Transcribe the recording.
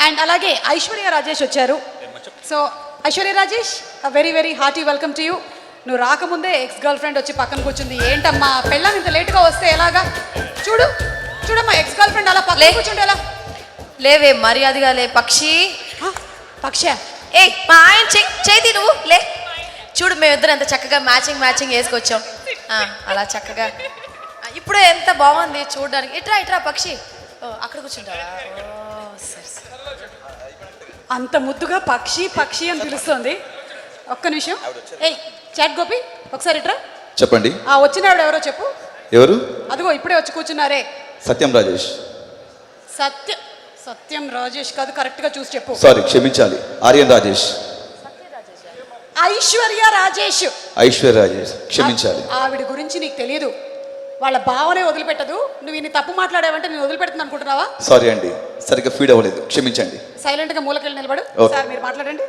And అలాగే ఐశ్వర్య రాజేష్ వచ్చారు. So Aishwarya Rajesh, very very hearty welcome to you. నువ్వు రాకముందే ఎక్స్ గర్ల్ ఫ్రెండ్ వచ్చి పక్కన కూర్చుంది. ఏంటమ్మా పెళ్ళం ఇంత లేట్గా వస్తే ఎలాగా? చూడమ్మా ఎక్స్ గర్ల్ ఫ్రెండ్ అలా పక్కన కూర్చుంటే ఎలా? లేవే మర్యాదగా లే పక్షి. పక్ష ఏ మా ఆయన చేతి నువ్వు లే. చూడు మేమిద్దరం ఎంత చక్కగా మ్యాచింగ్ వేసుకొచ్చాం. అలా చక్కగా ఇప్పుడే ఎంత బాగుంది చూడడానికి. ఇట్రా పక్షి. అక్కడ కూర్చుంటావా? సరే. అంత ముద్దుగా పక్షి అని పిలుస్తుంది. ఒక్క నిమిషం. ఏయ్ చాట్ గోపి ఒకసారి ఇట్రా. చెప్పండి. వచ్చినాడు ఎవరో చెప్పు. ఎవరు? అదిగో ఇప్పుడే వచ్చి కూర్చున్నారే. సత్యం రాజేష్. సత్యం రాజేష్ కాదు, కరెక్ట్ గా చూసి చెప్పు. సారీ క్షమించాలి, ఆర్యన్ రాజేష్. ఐశ్వర్య రాజేష్. ఐశ్వర్య రాజేష్ క్షమించాలి. ఆవిడ గురించి నీకు తెలియదు. వాళ్ళ భావనే వదిలిపెట్టదు. నువ్వు ఇన్ని తప్పు మాట్లాడావంటే నేను వదిలిపెడుతుంది అనుకుంటున్నావా? సారీ అండి, సరిగ్గా ఫీడ్ అవ్వలేదు, క్షమించండి. సైలెంట్ గా మూలకెళ్ళి నిలబడు. సార్ మీరు మాట్లాడండి.